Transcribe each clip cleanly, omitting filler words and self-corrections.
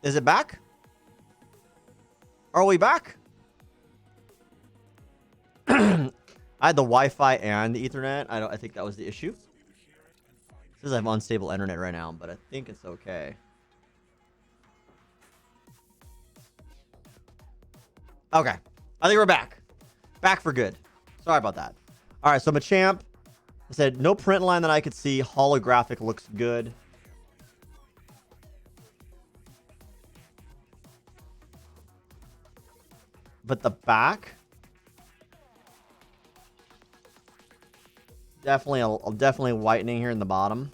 Is it back? Are we back? I had the Wi-Fi and the Ethernet. I think that was the issue. It says I have unstable internet right now, but I think it's okay. Okay. I think we're back. Back for good. Sorry about that. All right, so Machamp. I said no print line that I could see. Holographic looks good. But the back, definitely whitening here in the bottom.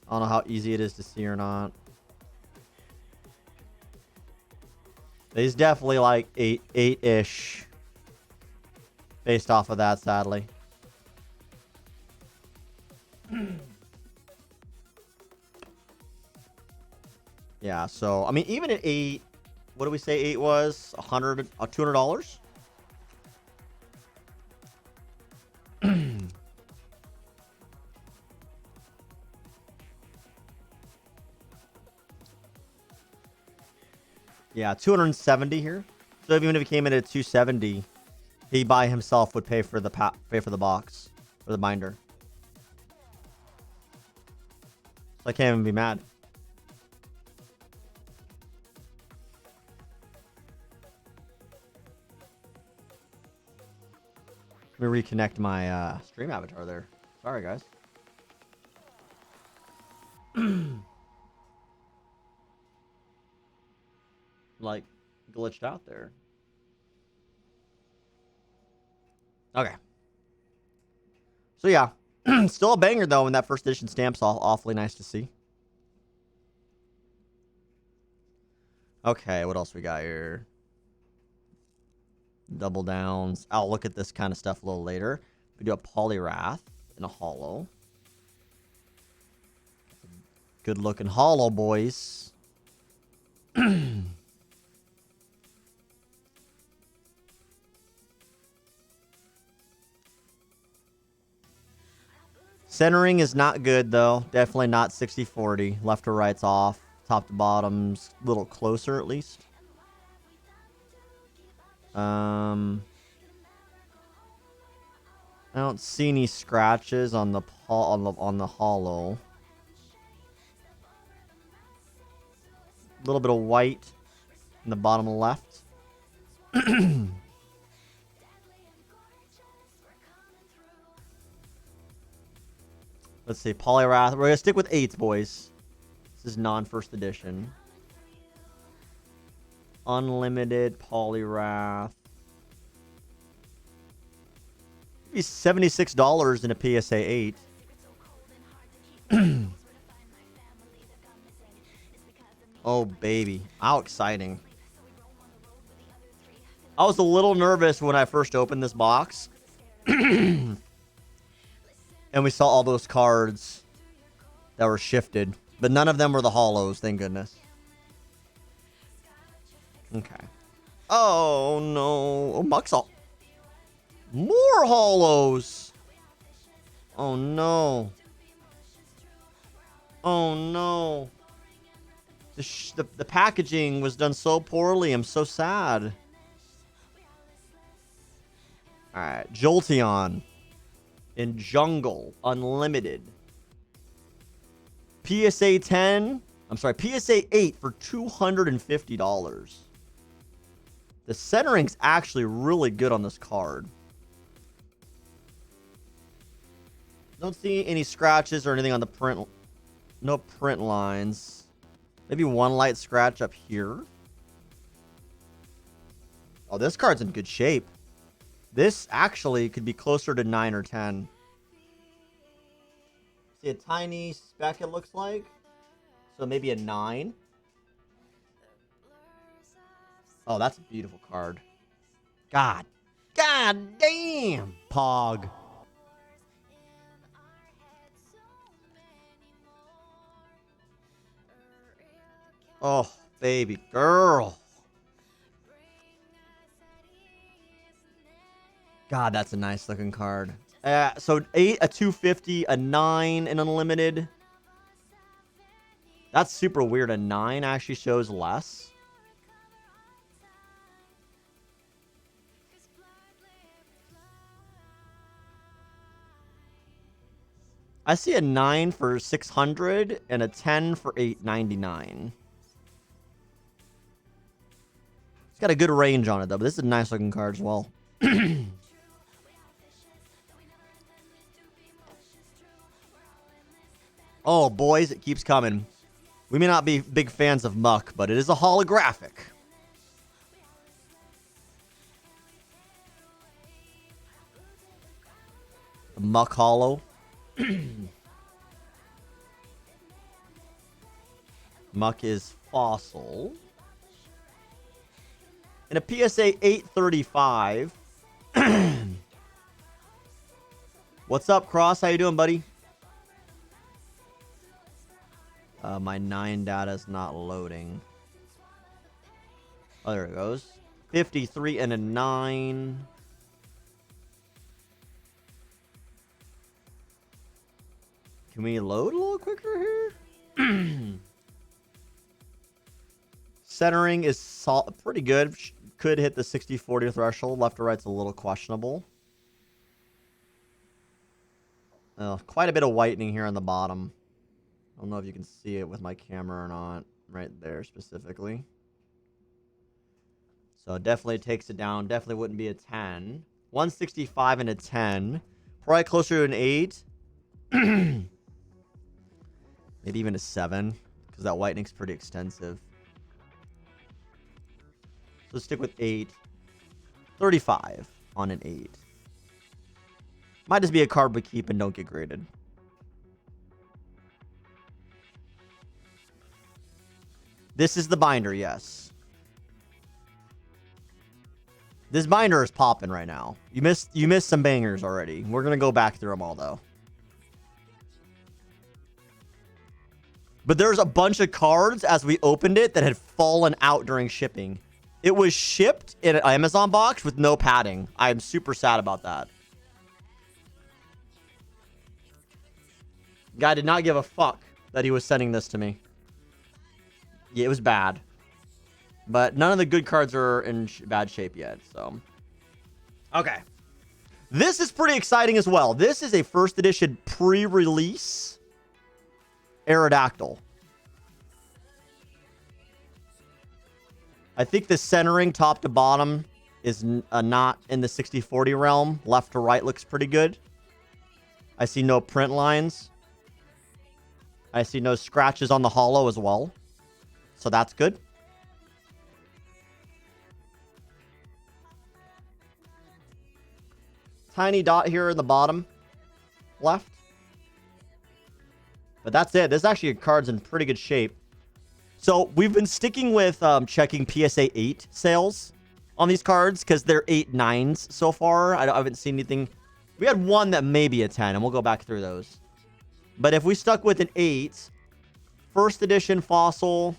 I don't know how easy it is to see or not. He's definitely like 8-ish based off of that, sadly. Yeah, so I mean, even at 8, what do we say 8 was? $200? Yeah, 270 here. So even if he came in at 270, he by himself would pay for the box or the binder. So I can't even be mad. Let me reconnect my stream avatar there. Sorry, guys. Like, glitched out there. Okay. So, yeah. Still a banger, though, and that first edition stamp's awfully nice to see. Okay, what else we got here? Double downs. I'll look at this kind of stuff a little later. We do a Poliwrath and a Holo. Good looking Holo, boys. Centering is not good, though. Definitely not 60-40. Left to right's off. Top to bottom's a little closer, at least. I don't see any scratches on the Holo. A little bit of white in the bottom left. Let's see, Poliwrath. We're gonna stick with 8s, boys. This is non-first edition. Unlimited Poliwrath. Maybe $76 in a PSA 8. Oh, baby. How exciting. I was a little nervous when I first opened this box. And we saw all those cards that were shifted. But none of them were the Holos, thank goodness. Okay. Oh, no. Oh, Muxall. More Holos. Oh, no. Oh, no. The packaging was done so poorly. I'm so sad. Alright. Jolteon. In Jungle. Unlimited. PSA 10. I'm sorry. PSA 8 for $250. The centering's actually really good on this card. Don't see any scratches or anything on the print. No print lines. Maybe one light scratch up here. Oh, this card's in good shape. This actually could be closer to 9 or 10. See a tiny speck, it looks like. So maybe a 9. Oh, that's a beautiful card. God damn, Pog. Oh, baby girl. God, that's a nice looking card. So 8, a 250, a 9, an unlimited. That's super weird. A 9 actually shows less. I see a 9 for 600 and a 10 for 899. It's got a good range on it, though. But this is a nice looking card as well. Oh, boys, it keeps coming. We may not be big fans of Muck, but it is a holographic. The Muck Hollow. Muck is fossil. And a PSA 835. What's up, Cross? How you doing, buddy? My 9 data is not loading. Oh, there it goes. 53 and a 9. Can we load a little quicker here? Centering is pretty good. Could hit the 60-40 threshold. Left or right's a little questionable. Quite a bit of whitening here on the bottom. I don't know if you can see it with my camera or not. Right there specifically. So it definitely takes it down. Definitely wouldn't be a 10. 165 and a 10. Probably closer to an 8. Maybe even a 7. Because that whitening's pretty extensive. So let's stick with 8. 35 on an 8. Might just be a card we keep and don't get graded. This is the binder, yes. This binder is popping right now. You missed some bangers already. We're gonna go back through them all though. But there's a bunch of cards as we opened it that had fallen out during shipping. It was shipped in an Amazon box with no padding. I'm super sad about that. Guy did not give a fuck that he was sending this to me. Yeah, it was bad. But none of the good cards are in bad shape yet, so. Okay. This is pretty exciting as well. This is a first edition pre-release Aerodactyl. I think the centering top to bottom is not in the 60-40 realm. Left to right looks pretty good. I see no print lines. I see no scratches on the hollow as well. So that's good. Tiny dot here in the bottom left. But that's it. This actually card's in pretty good shape. So we've been sticking with checking PSA 8 sales on these cards because they're 8 9s so far. I haven't seen anything. We had one that may be a 10, and we'll go back through those. But if we stuck with an 8, first edition fossil.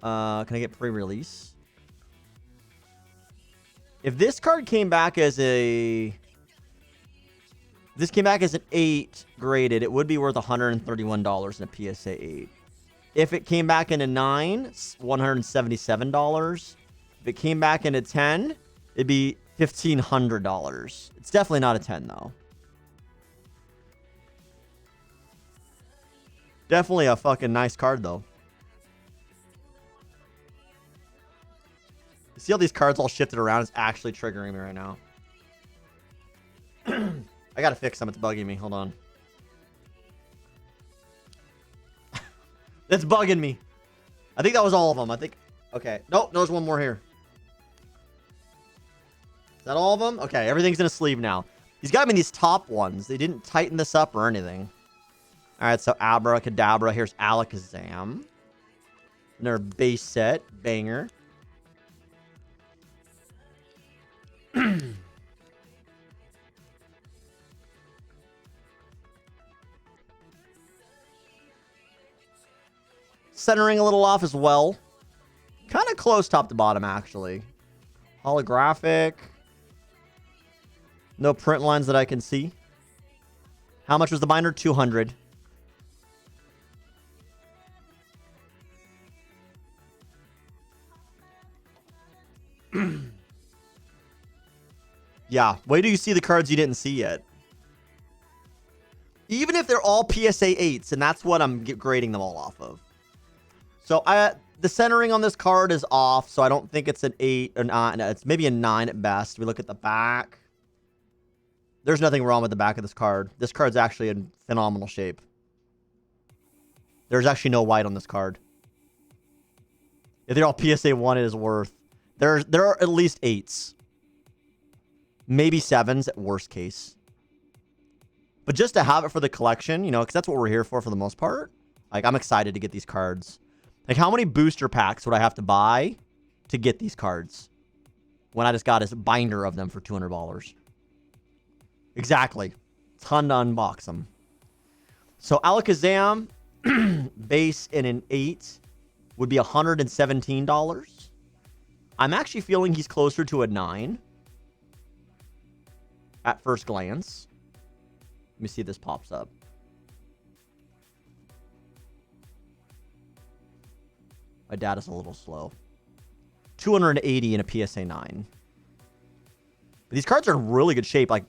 Can I get pre-release? If this card came back as a... This came back as an 8 graded, it would be worth $131 in a PSA 8. If it came back in a 9, $177. If it came back in a 10, it'd be $1,500. It's definitely not a 10, though. Definitely a fucking nice card, though. You see how these cards all shifted around? It's actually triggering me right now. I gotta fix them. It's bugging me. Hold on. It's bugging me. I think that was all of them. I think... Okay. Nope. There's one more here. Is that all of them? Okay. Everything's in a sleeve now. He's got me these top ones. They didn't tighten this up or anything. All right. So Abracadabra. Here's Alakazam. Another base set. Banger. Centering a little off as well. Kind of close top to bottom, actually. Holographic. No print lines that I can see. How much was the binder? 200. Yeah, wait till you see the cards you didn't see yet. Even if they're all PSA 8s, and that's what I'm grading them all off of. So the centering on this card is off, so I don't think it's an 8 or 9. It's maybe a 9 at best. We look at the back. There's nothing wrong with the back of this card. This card's actually in phenomenal shape. There's actually no white on this card. If they're all PSA 1, it is worth. There are at least 8s. Maybe 7s at worst case. But just to have it for the collection, you know, because that's what we're here for the most part. Like, I'm excited to get these cards. Like, how many booster packs would I have to buy to get these cards when I just got a binder of them for $200? Exactly. Ton to unbox them. So, Alakazam, base in an 8 would be $117. I'm actually feeling he's closer to a 9 at first glance. Let me see if this pops up. My data's a little slow. 280 in a PSA 9. But these cards are in really good shape. Like,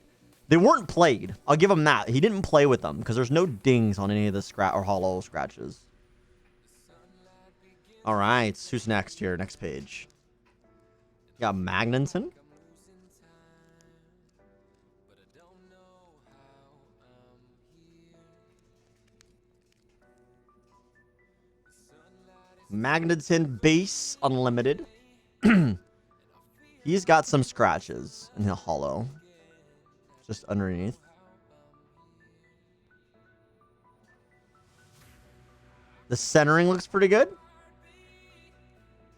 they weren't played. I'll give him that. He didn't play with them because there's no dings on any of the scratch or hollow scratches. All right. Who's next here? Next page. Got Magnuson. Magnuson base unlimited. He's got some scratches in the hollow. Just underneath. The centering looks pretty good.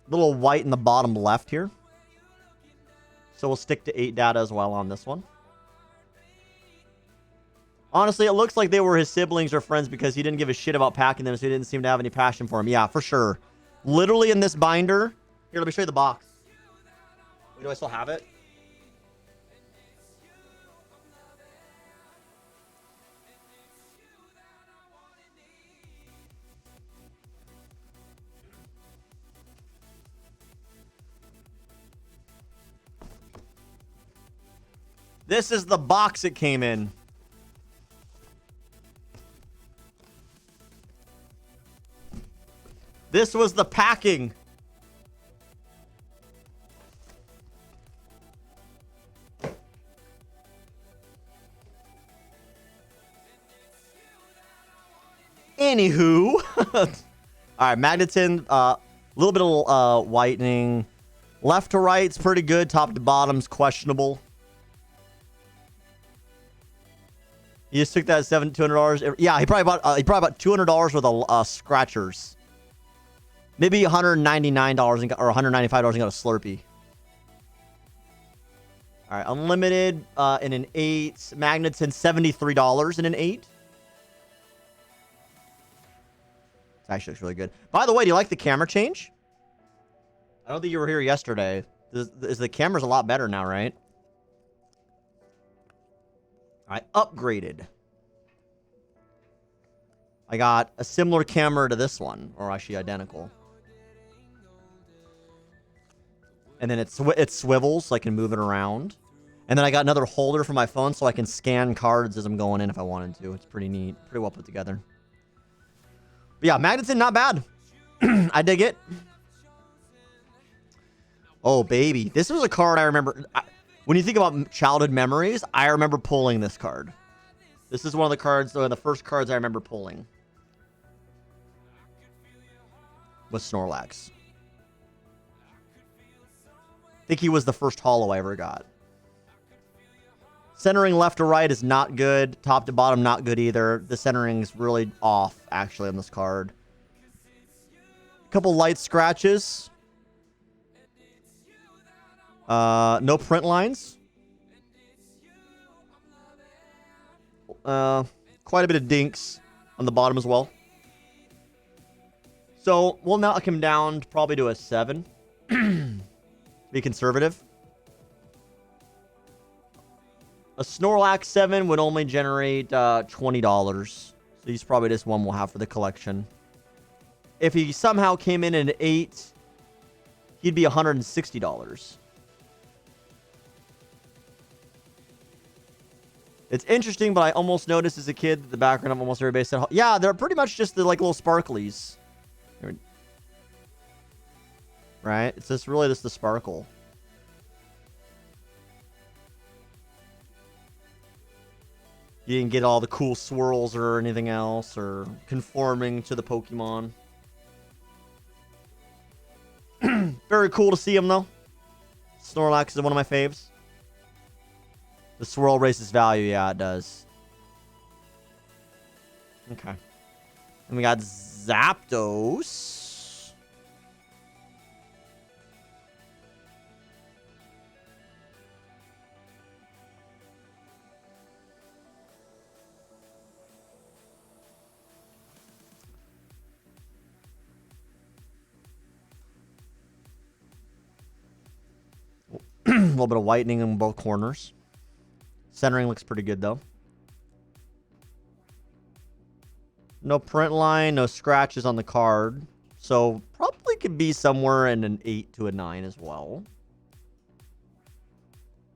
Little white in the bottom left here. So we'll stick to 8 data as well on this one. Honestly, it looks like they were his siblings or friends because he didn't give a shit about packing them, so he didn't seem to have any passion for them. Yeah, for sure. Literally in this binder. Here, let me show you the box. Wait, do I still have it? This is the box it came in. This was the packing. Anywho. All right, Magneton, a little bit of whitening. Left to right's pretty good. Top to bottom's questionable. He just took that $200. Yeah, he probably bought $200 worth of scratchers. Maybe $199 or $195 and got a Slurpee. All right, unlimited in an 8. Magneton $73 in an 8. It actually looks really good. By the way, do you like the camera change? I don't think you were here yesterday. The camera's a lot better now, right? I upgraded. I got a similar camera to this one, or actually identical. And then it swivels, so I can move it around. And then I got another holder for my phone, so I can scan cards as I'm going in if I wanted to. It's pretty neat, pretty well put together. But yeah, Magneton, not bad. I dig it. Oh, baby. This was a card I remember. When you think about childhood memories, I remember pulling this card. This is one of the cards, the first cards I remember pulling. Was Snorlax. I think he was the first hollow I ever got. Centering left to right is not good. Top to bottom, not good either. The centering is really off, actually, on this card. A couple light scratches. No print lines. Quite a bit of dinks on the bottom as well. So we'll knock him down probably to a 7. Be conservative. A Snorlax 7 would only generate $20. So he's probably just one we'll have for the collection. If he somehow came in at an 8, he'd be $160. It's interesting, but I almost noticed as a kid that the background of almost every base set. Yeah, they're pretty much just the like little sparklies. Right? It's just really just the sparkle. You didn't get all the cool swirls or anything else or conforming to the Pokemon. Very cool to see him though. Snorlax is one of my faves. The swirl raises value. Yeah, it does. Okay. And we got Zapdos. A little bit of whitening in both corners. Centering looks pretty good, though. No print line, no scratches on the card. So, probably could be somewhere in an 8 to a 9 as well.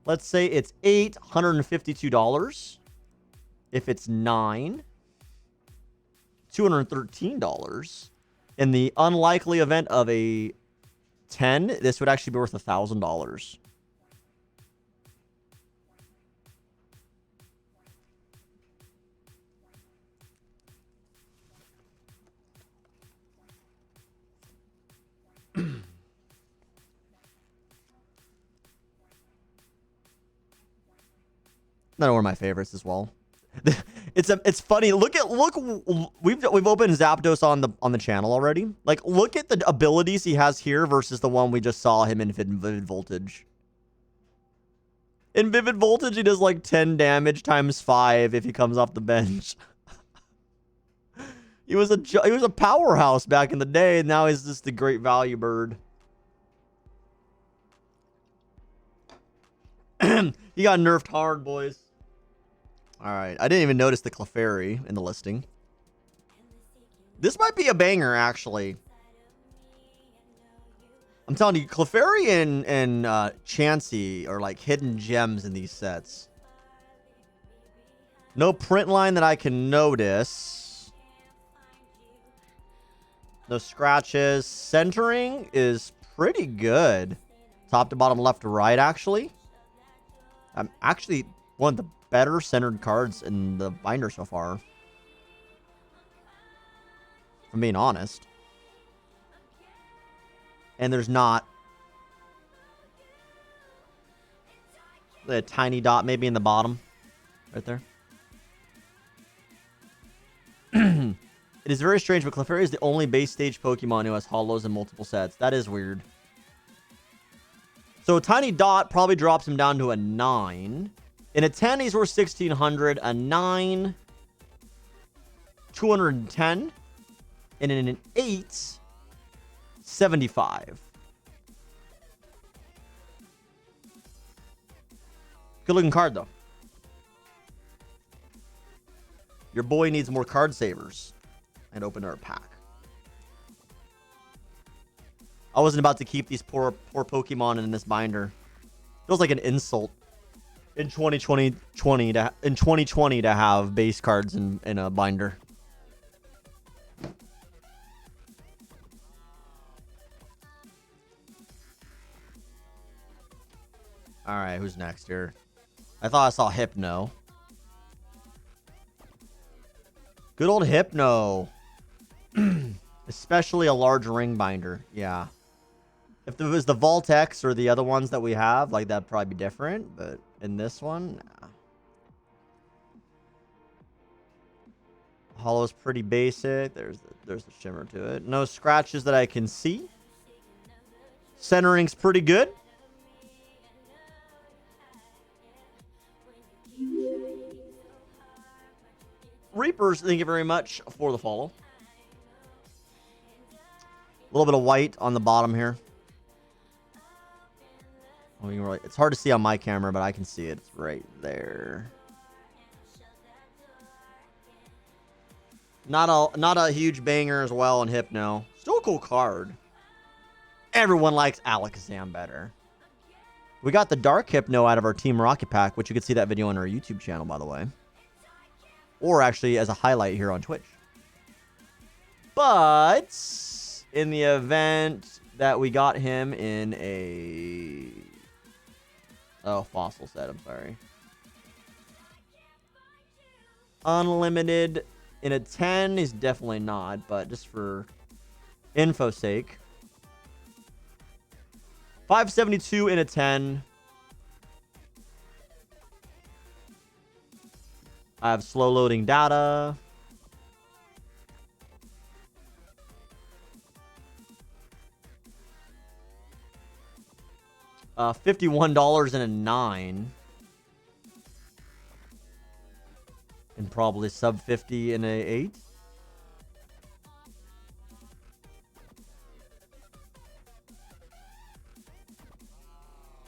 Let's say it's $852. If it's 9, $213. In the unlikely event of a 10, this would actually be worth $1,000. Another one of my favorites as well. It's funny. Look we've opened Zapdos on the channel already. Like look at the abilities he has here versus the one we just saw him in Vivid Voltage. In Vivid Voltage, he does like 10 damage times 5 if he comes off the bench. he was a powerhouse back in the day, and now he's just a great value bird. He got nerfed hard, boys. All right, I didn't even notice the Clefairy in the listing. This might be a banger, actually. I'm telling you, Clefairy and Chansey are like hidden gems in these sets. No print line that I can notice. No scratches. Centering is pretty good. Top to bottom, left to right, actually. I'm actually one of the better centered cards in the binder so far. If I'm being honest. And there's not a tiny dot maybe in the bottom. Right there. It is very strange, but Clefairy is the only base stage Pokemon who has hollows in multiple sets. That is weird. So a tiny dot probably drops him down to a 9. In a 10, he's worth 1,600. A 9, 210. And in an 8, 75. Good looking card, though. Your boy needs more card savers. And open our pack. I wasn't about to keep these poor Pokemon in this binder. Feels like an insult in 2020 to have base cards in a binder. All right, who's next here? I thought I saw Hypno. Good old Hypno. Especially a large ring binder. Yeah. If it was the Voltex or the other ones that we have, like that'd probably be different. But in this one, nah. Hollow's pretty basic. There's the shimmer to it. No scratches that I can see. Centering's pretty good. Reapers, thank you very much for the follow. A little bit of white on the bottom here. Oh, you can really, it's hard to see on my camera, but I can see it. It's right there. Not a huge banger as well in Hypno. Still a cool card. Everyone likes Alakazam better. We got the Dark Hypno out of our Team Rocket pack, which you can see that video on our YouTube channel, by the way. Or actually as a highlight here on Twitch. But in the event that we got him in a... Oh, fossil set, I'm sorry. Unlimited in a 10, he's definitely not, but just for info's sake. 572 in a 10. I have slow loading data. $51 in a 9. And probably sub 50 in a 8.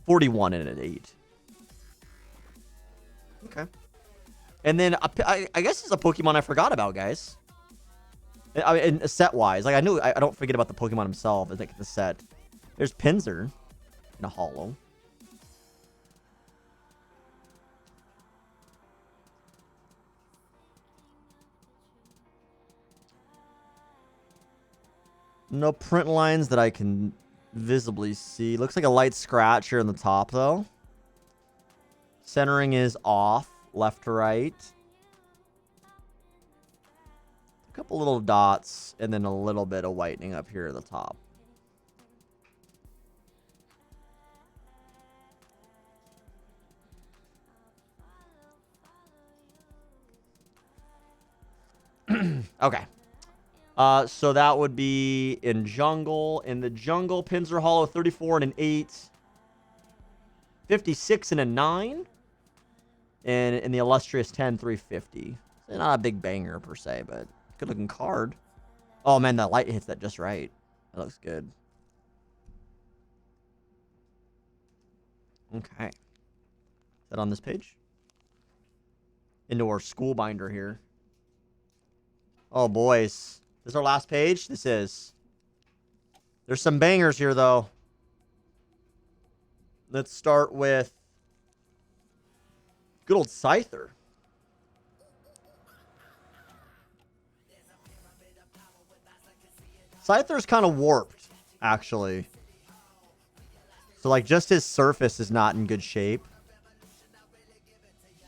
$41 in an 8. Okay. And then I guess it's a Pokemon I forgot about, guys. I mean, set wise, like I knew I don't forget about the Pokemon himself. I think the set. There's Pinsir in a holo. No print lines that I can visibly see. Looks like a light scratch here in the top, though. Centering is off, left to right. A couple little dots, and then a little bit of whitening up here at the top. Okay. So that would be in jungle. In the jungle, Pinsir Hollow 34 and an 8. 56 and a 9. And in the illustrious 10, 350. So not a big banger per se, but good looking card. Oh man, that light hits that just right. That looks good. Okay. Is that on this page? Into our school binder here. Oh boys. This is our last page? This is. There's some bangers here, though. Let's start with good old Scyther. Scyther's kind of warped, actually. So, like, just his surface is not in good shape.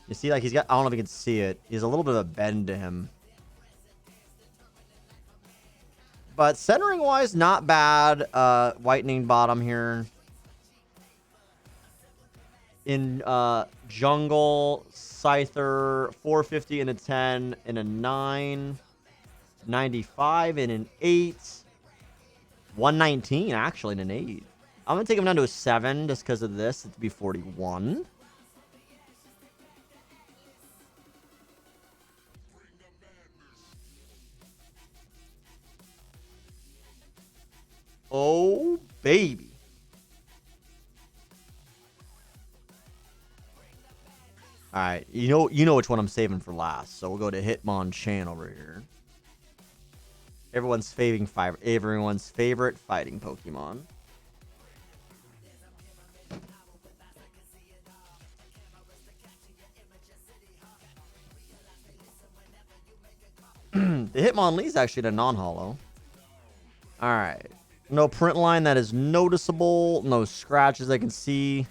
You see, like, he's got... I don't know if you can see it. He has a little bit of a bend to him. But centering-wise, not bad. Whitening bottom here. In jungle, Scyther, 450 in a 10 and a 9. 95 in an 8. 119, actually, in an 8. I'm going to take him down to a 7 just because of this. It'd be 41. Oh, baby. All right, you know which one I'm saving for last. So we'll go to Hitmonchan over here. Everyone's favorite fighting Pokemon. The Hitmonlee is actually a non-holo. All right. No print line that is noticeable. No scratches I can see.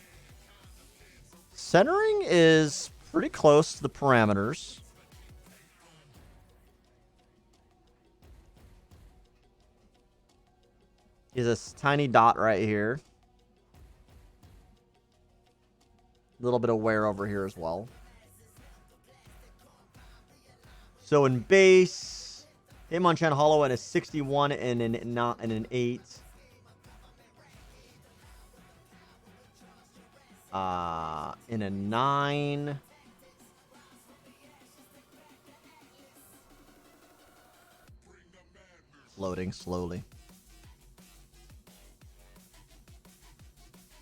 Centering is pretty close to the parameters. Is a tiny dot right here. A little bit of wear over here as well. So in base, Hitmonchan Hollow at a 61 and an 8. In a 9. Loading slowly.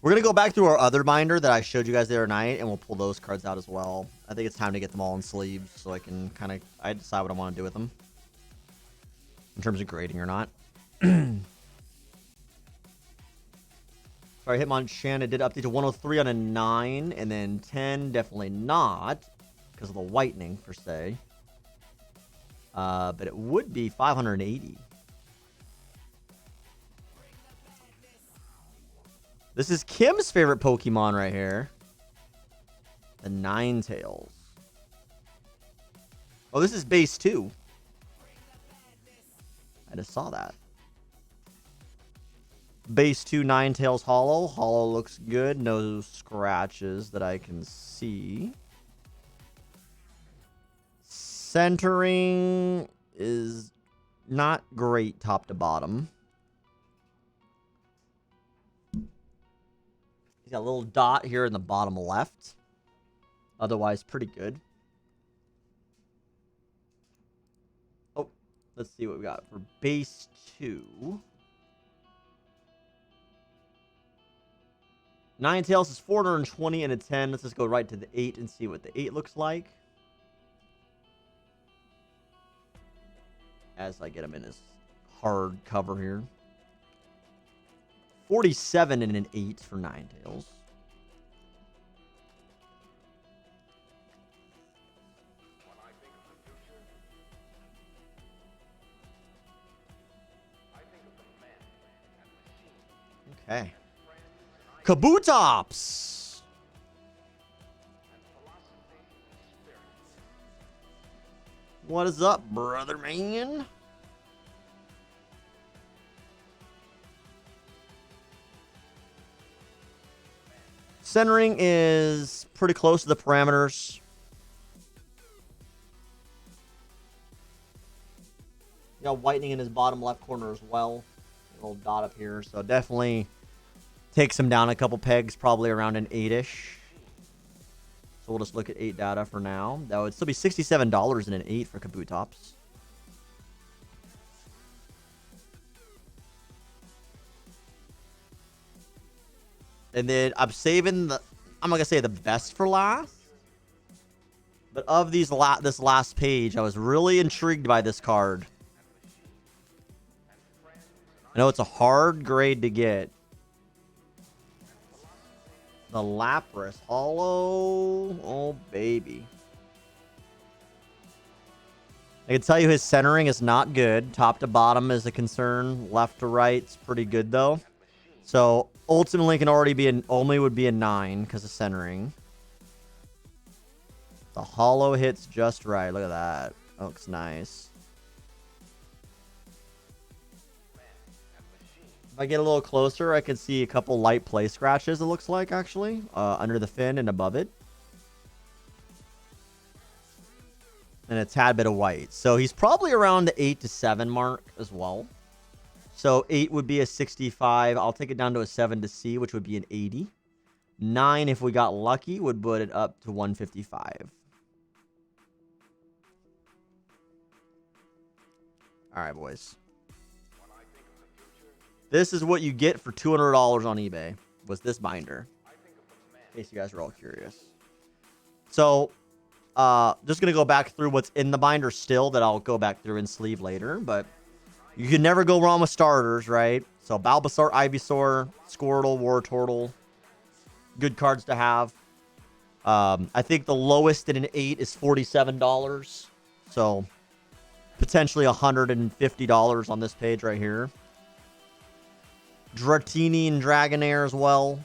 We're going to go back through our other binder that I showed you guys the other night, and we'll pull those cards out as well. I think it's time to get them all in sleeves so I can I decide what I want to do with them. In terms of grading or not. Sorry, Hitmonchan did update to 103 on a 9, and then 10, definitely not, because of the whitening, per se. But it would be 580. This is Kim's favorite Pokemon right here. The Ninetales. Oh, this is base 2. I just saw that. Base 2 Ninetales Hollow. Hollow looks good. No scratches that I can see. Centering is not great top to bottom. He's got a little dot here in the bottom left. Otherwise, pretty good. Oh, let's see what we got for base 2. Ninetales is 420 and a 10. Let's just go right to the 8 and see what the 8 looks like. As I get him in his hard cover here. 47 and an 8 for Ninetales. Okay. Kabutops! What is up, brother man? Centering is pretty close to the parameters. Got whitening in his bottom left corner as well. A little dot up here, so definitely takes him down a couple pegs, probably around an 8-ish. So we'll just look at 8 data for now. That would still be $67 and an 8 for Kabutops. And then I'm saving the... I'm not going to say the best for last. But of these this last page, I was really intrigued by this card. I know it's a hard grade to get. The Lapras Hollow. Oh, baby. I can tell you his centering is not good. Top to bottom is a concern. Left to right is pretty good, though. So, ultimately, can already be only would be a 9 because of centering. The hollow hits just right. Look at that. That looks nice. If I get a little closer, I can see a couple light play scratches, it looks like, actually. Under the fin and above it. And a tad bit of white. So he's probably around the 8 to 7 mark as well. So 8 would be a 65. I'll take it down to a 7 to C, which would be an 80. 9, if we got lucky, would put it up to 155. All right, boys. This is what you get for $200 on eBay, was this binder. In case you guys are all curious. So, just going to go back through what's in the binder still that I'll go back through and sleeve later. But you can never go wrong with starters, right? So, Bulbasaur, Ivysaur, Squirtle, Wartortle. Good cards to have. I think the lowest in an 8 is $47. So, potentially $150 on this page right here. Dratini and Dragonair as well.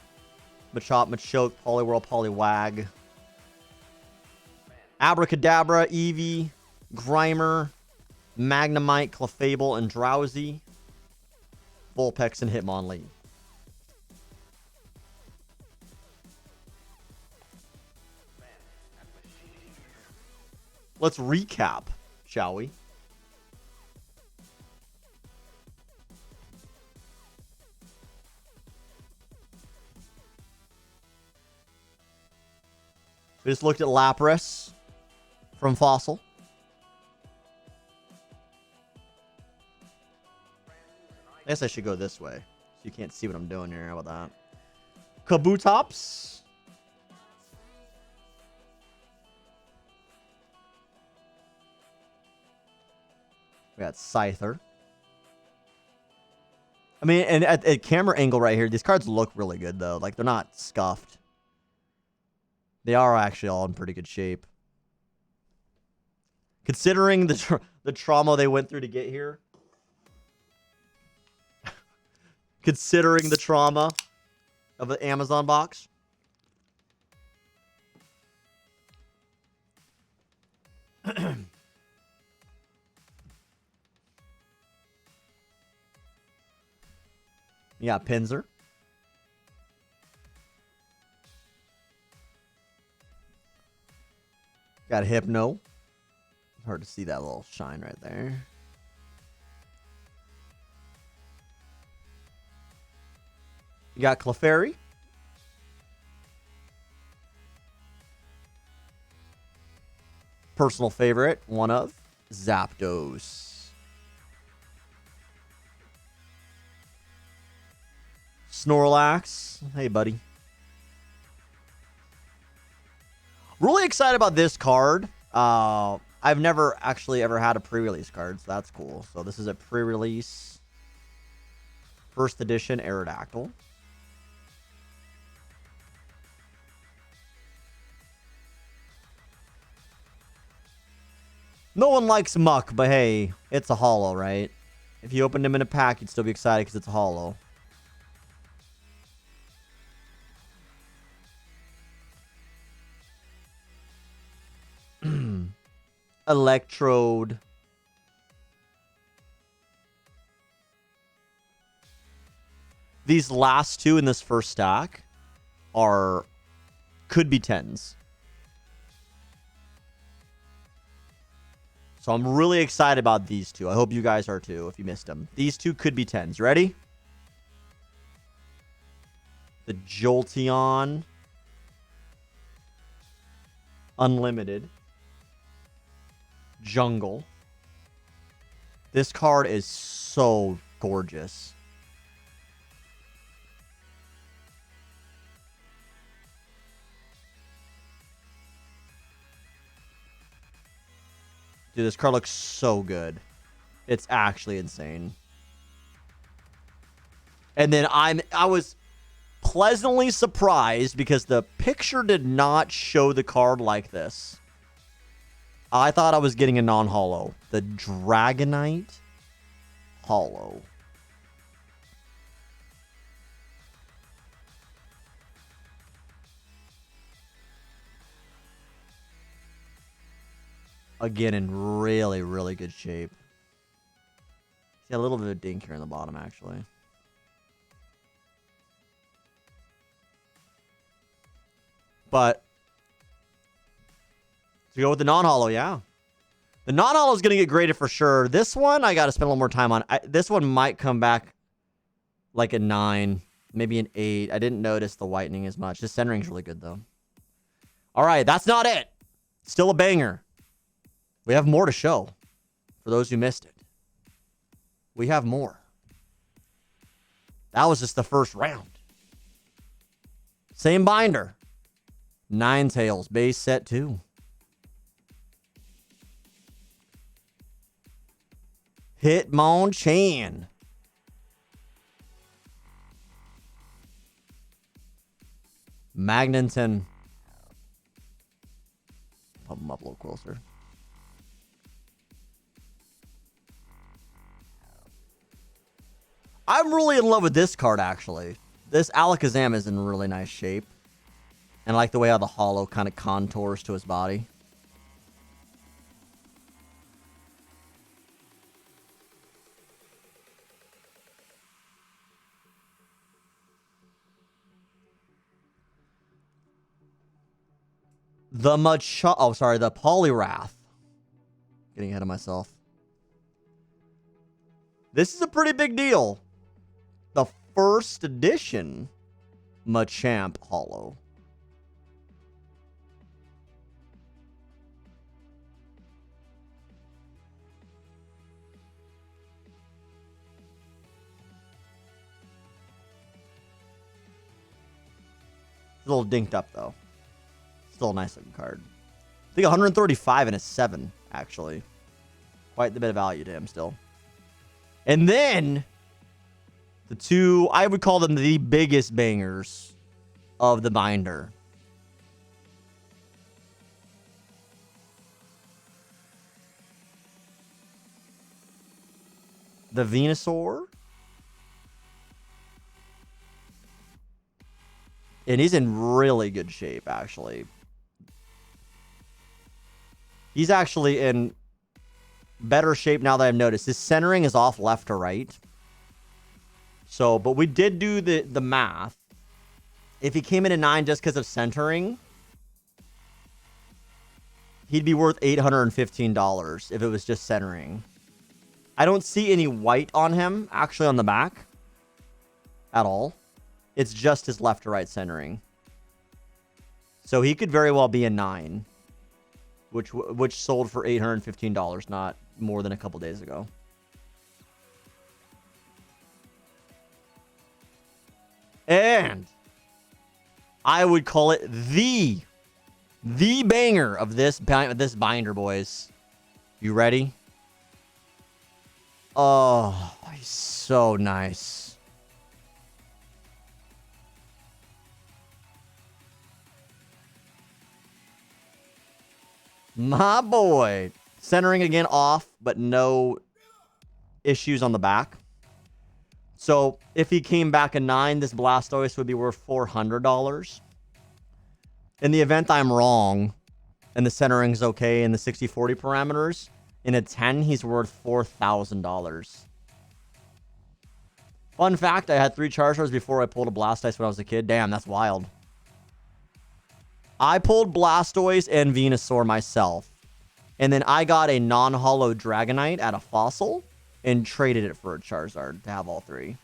Machop, Machoke, Poliwhirl, Poliwag. Abracadabra, Eevee, Grimer, Magnemite, Clefable, and Drowsy. Vulpix and Hitmonlee. Let's recap, shall we? We just looked at Lapras from Fossil. I guess I should go this way, so you can't see what I'm doing here. How about that? Kabutops. We got Scyther. I mean, and at camera angle right here, these cards look really good, though. Like, they're not scuffed. They are actually all in pretty good shape. Considering the trauma they went through to get here. Considering the trauma of the Amazon box. You got Pinzer. Got Hypno. Hard to see that little shine right there. You got Clefairy. Personal favorite, one of Zapdos. Snorlax. Hey, buddy. Really excited about this card. I've never actually ever had a pre-release card, so that's cool. So this is a pre-release first edition Aerodactyl. No one likes Muck, but hey, it's a holo, right? If you opened him in a pack, you'd still be excited because it's a holo. Electrode. These last two in this first stack could be 10s. So I'm really excited about these two. I hope you guys are too, if you missed them. These two could be 10s. Ready? The Jolteon. Unlimited. Jungle. This card is so gorgeous. Dude, this card looks so good. It's actually insane. And then I was pleasantly surprised because the picture did not show the card like this. I thought I was getting a non-holo. The Dragonite holo. Again, in really, really good shape. See a little bit of dink here in the bottom, actually. But to go with the non-holo, yeah. The non-holo is going to get graded for sure. This one, I got to spend a little more time on. This one might come back like a 9, maybe an 8. I didn't notice the whitening as much. The centering's really good, though. All right, that's not it. Still a banger. We have more to show for those who missed it. We have more. That was just the first round. Same binder. Ninetales, base set 2. Hitmonchan. Magneton. Pump him up a little closer. I'm really in love with this card, actually. This Alakazam is in really nice shape. And I like the way how the holo kind of contours to his body. The the Poliwrath. Getting ahead of myself. This is a pretty big deal. The first edition Machamp holo. It's a little dinked up, though. Still a nice looking card. I think 135 and a 7, actually. Quite a bit of value to him still. And then, The two, I would call them the biggest bangers of the binder. The Venusaur. And he's in really good shape, actually. He's actually in better shape now that I've noticed. His centering is off left to right. So, but we did do the math. If he came in a 9 just because of centering, he'd be worth $815 if it was just centering. I don't see any white on him, actually, on the back. At all. It's just his left to right centering. So he could very well be a 9. Which sold for $815, not more than a couple days ago. And I would call it the banger of this binder, boys. You ready? Oh, he's so nice. My boy. Centering again off, but no issues on the back. So if he came back a 9, this Blastoise would be worth $400. In the event I'm wrong, and the centering's okay in the 60-40 parameters, in a 10, he's worth $4,000. Fun fact, I had 3 Charizards before I pulled a Blastoise when I was a kid. Damn, that's wild. I pulled Blastoise and Venusaur myself. And then I got a non-holo Dragonite at a fossil and traded it for a Charizard to have all 3.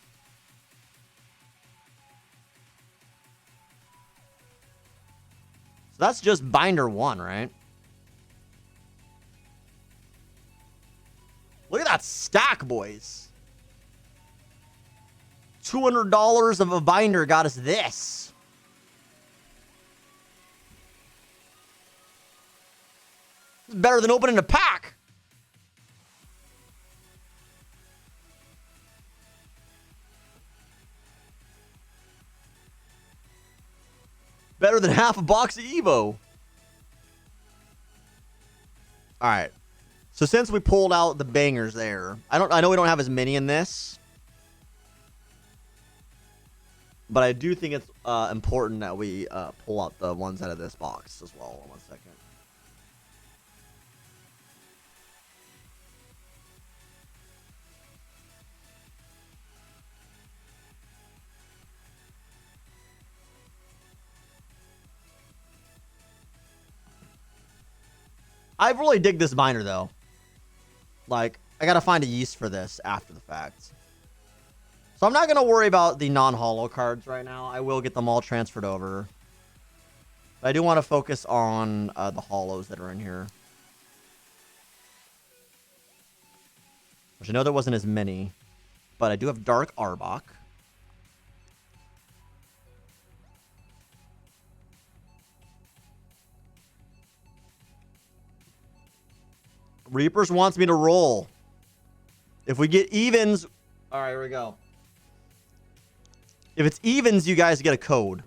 So that's just binder 1, right? Look at that stack, boys. $200 of a binder got us this. It's better than opening a pack. Better than half a box of Evo. All right. So since we pulled out the bangers there, I know we don't have as many in this, but I do think it's important that we pull out the ones out of this box as well. One second. I really dig this binder, though. Like, I gotta find a use for this after the fact. So I'm not gonna worry about the non-holo cards right now. I will get them all transferred over. But I do want to focus on the holos that are in here. Which I know there wasn't as many. But I do have Dark Arbok. Reapers wants me to roll. If we get evens... All right, here we go. If it's evens, you guys get a code.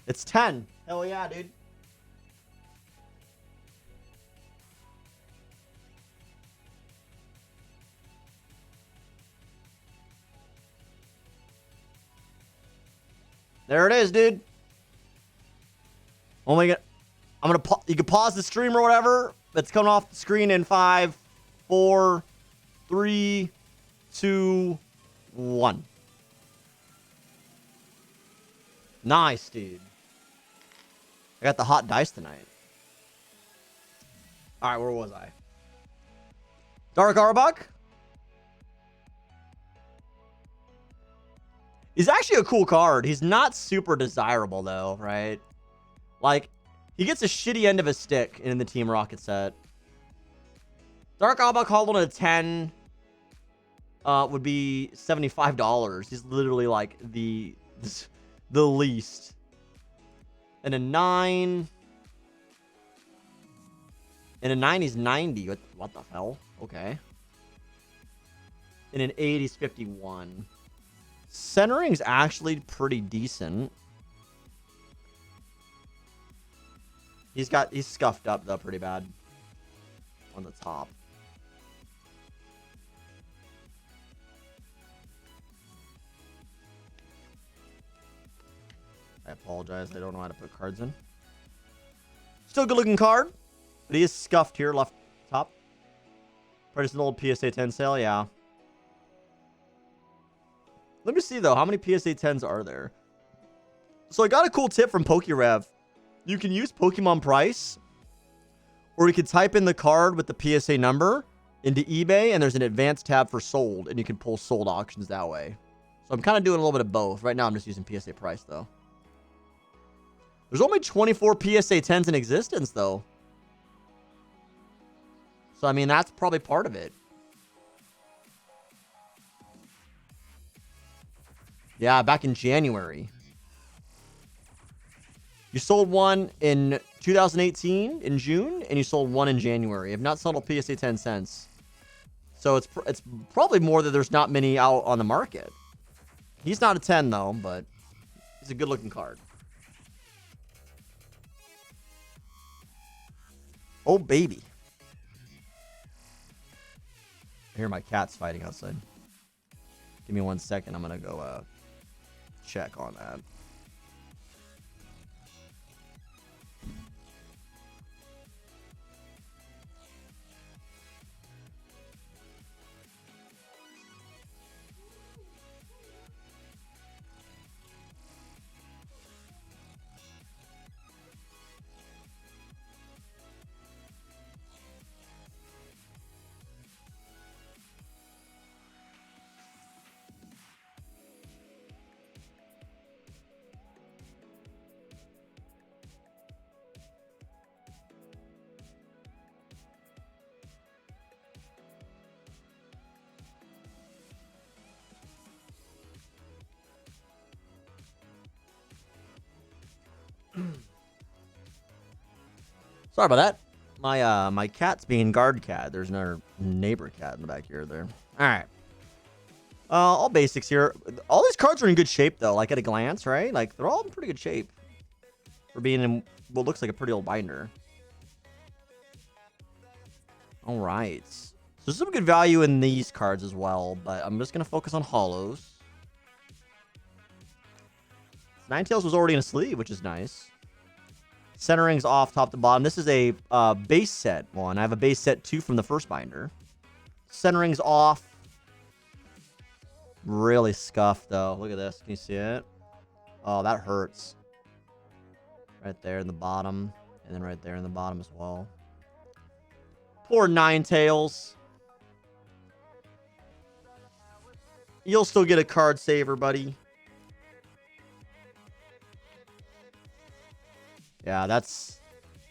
It's 10. Hell yeah, dude. There it is, dude. Only get... I'm gonna... You can pause the stream or whatever. It's coming off the screen in 5, 4, 3, 2, 1. Nice, dude. I got the hot dice tonight. All right, where was I? Dark Arbok. He's actually a cool card. He's not super desirable, though, right? Like, he gets a shitty end of a stick in the Team Rocket set. Dark Arbok Hollow at a 10 would be $75. He's literally like the least. And a 9. And a 9 is 90. What the hell? Okay. And an 8 is 51. Centering's actually pretty decent. He's scuffed up though pretty bad on the top. I apologize. I don't know how to put cards in. Still good looking card, but he is scuffed here left top. Probably just an old PSA 10 sale, yeah. Let me see though, how many PSA 10s are there? So I got a cool tip from PokeRev. You can use Pokemon price, or you can type in the card with the PSA number into eBay, and there's an advanced tab for sold, and you can pull sold auctions that way. So I'm kind of doing a little bit of both. Right now I'm just using PSA price though. There's only 24 PSA 10s in existence though. So I mean, that's probably part of it. Yeah, back in January. You sold one in 2018 in June, and you sold one in January. I've not sold a PSA 10 since. So it's probably more that there's not many out on the market. He's not a 10 though, but he's a good looking card. Oh baby. I hear my cats fighting outside. Give me 1 second. I'm gonna go check on that. Sorry about that. My cat's being guard cat. There's another neighbor cat in the back here there. All right. All basics here. All these cards are in good shape though, like at a glance, right? Like they're all in pretty good shape for being in what looks like a pretty old binder. All right. So there's some good value in these cards as well, but I'm just going to focus on hollows. Ninetales was already in a sleeve, which is nice. Centering's off top to bottom. This is a base set one. I have a base set 2 from the first binder. Centering's off. Really scuffed, though. Look at this. Can you see it? Oh, that hurts. Right there in the bottom. And then right there in the bottom as well. Poor Ninetales. You'll still get a card saver, buddy. Yeah, that's...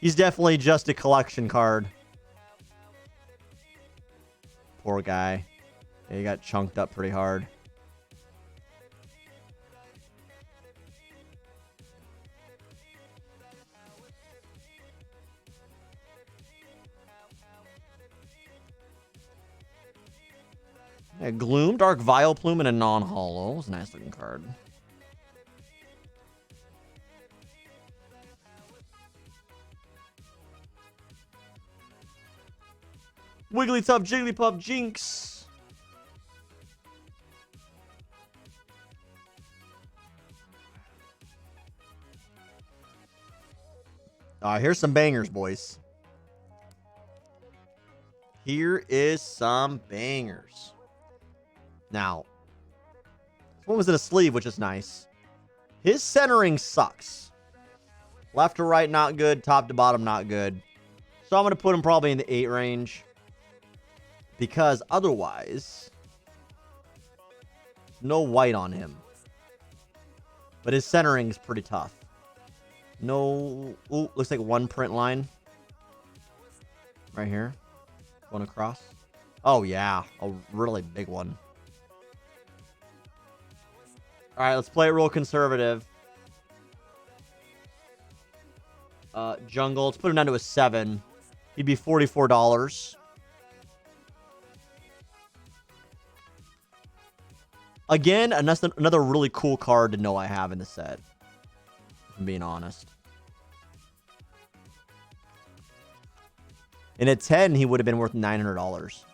He's definitely just a collection card. Poor guy. Yeah, he got chunked up pretty hard. Yeah, Gloom, Dark Vileplume, and a non-hollow. It's a nice looking card. Wigglytuff, Jigglypuff, Jinx. Here's some bangers, boys. Here is some bangers. Now, this one was in a sleeve, which is nice. His centering sucks. Left to right, not good. Top to bottom, not good. So I'm going to put him probably in the 8 range. Because otherwise, no white on him. But his centering is pretty tough. No, ooh, looks like one print line. Right here. One across. Oh, yeah. A really big one. All right, let's play it real conservative. Jungle, let's put him down to a 7. He'd be $44. Again, another really cool card to know I have in the set. If I'm being honest. And at 10, he would have been worth $900.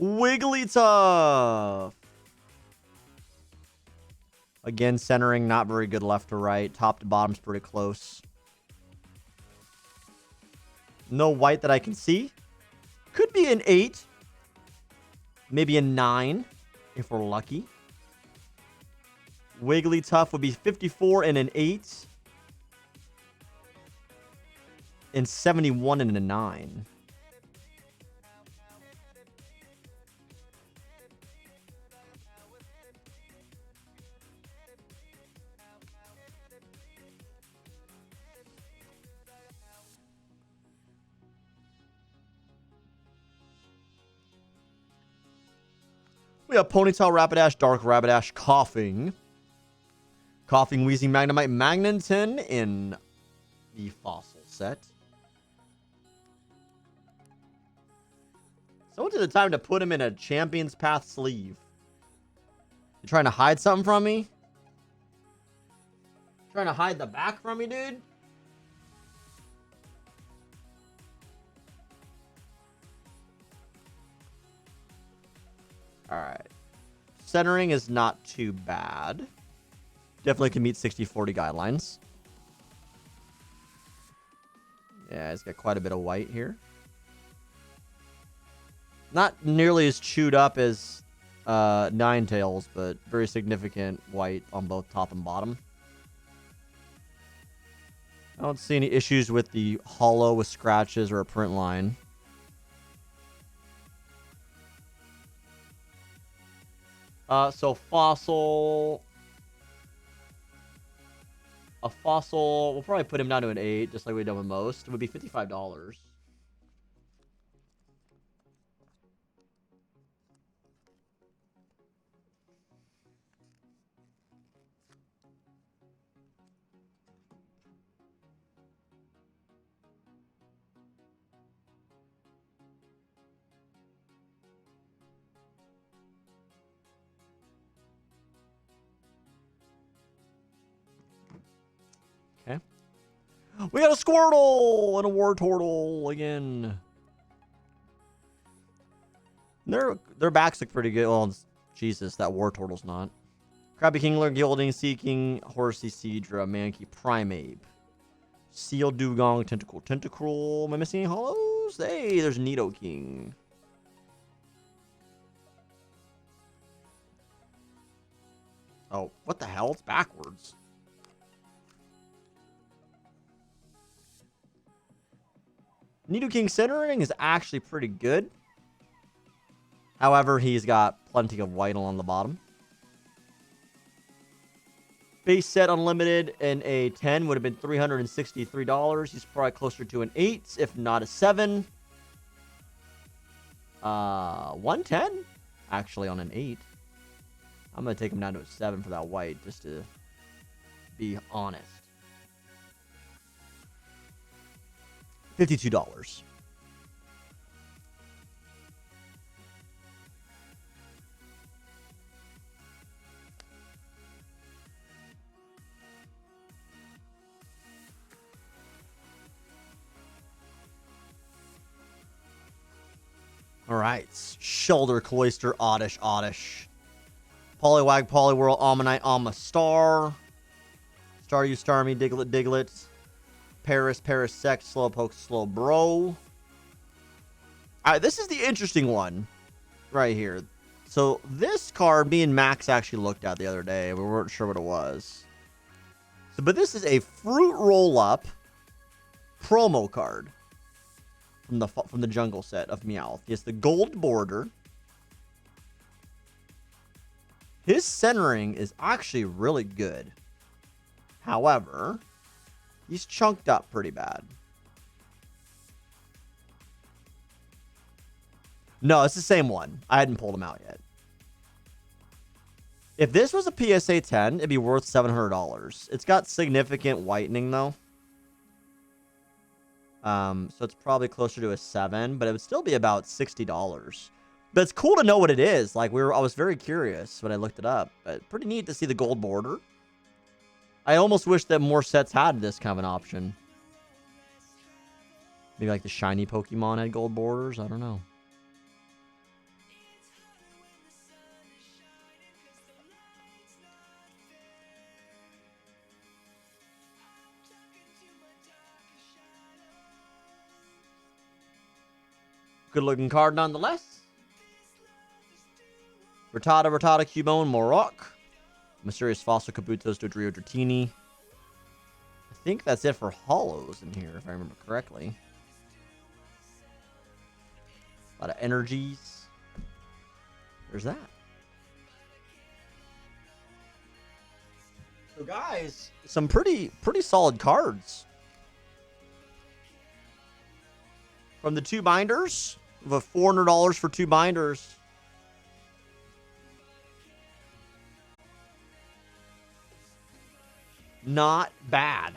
Wigglytuff. Again, centering, not very good left to right. Top to bottom's pretty close. No white that I can see. Could be an 8. Maybe a 9, if we're lucky. Wigglytuff would be 54 and an 8. And 71 and a 9. We have Ponytail, Rapidash, Dark Rapidash, Coughing. Coughing, Wheezing, Magnemite, Magneton in the Fossil set. Someone took the time to put him in a Champion's Path sleeve. You trying to hide something from me? Trying to hide the back from me, dude? Alright. Centering is not too bad. Definitely can meet 60-40 guidelines. Yeah, it's got quite a bit of white here. Not nearly as chewed up as Ninetales, but very significant white on both top and bottom. I don't see any issues with the hollow with scratches or a print line. So Fossil... A Fossil... We'll probably put him down to an 8, just like we've done with most. It would be $55. Okay. We got a Squirtle and a Wartortle again. Their backs look pretty good. Well, Jesus, that Wartortle's not. Krabby Kingler, Gilding, Seeking, Horsey, Seadra, Mankey, Primeape. Seal, Dugong, Tentacruel. Am I missing any hollows? Hey, there's Nidoking. Oh, what the hell? It's backwards. Nidoking centering is actually pretty good. However, he's got plenty of white along the bottom. Base set unlimited and a 10 would have been $363. He's probably closer to an 8, if not a 7. 110? Actually, on an 8. I'm going to take him down to a 7 for that white, just to be honest. $52. All right. Shoulder, Cloyster, Oddish. Poliwag, Poliwhirl, Ammonite, Star. Staryu, Starmie, Diglett. Paris, Sex, Slowpoke, Slowbro. Alright, this is the interesting one right here. So this card, me and Max actually looked at the other day. We weren't sure what it was. So, but this is a Fruit Roll-Up promo card from the Jungle set of Meowth. He has the gold border. His centering is actually really good. However, he's chunked up pretty bad. No, it's the same one. I hadn't pulled him out yet. If this was a PSA 10, it'd be worth $700. It's got significant whitening, though. So it's probably closer to a 7, but it would still be about $60. But it's cool to know what it is. Like I was very curious when I looked it up. But pretty neat to see the gold border. I almost wish that more sets had this kind of an option. Maybe like the shiny Pokemon had gold borders. I don't know. Good looking card nonetheless. Rattata, Cubone, Morok. Mysterious Fossil, Kabuto's, Dodrio, Dratini. I think that's it for hollows in here, if I remember correctly. A lot of energies. There's that. So guys, some pretty solid cards. From the 2 binders. We have $400 for 2 binders. Not bad.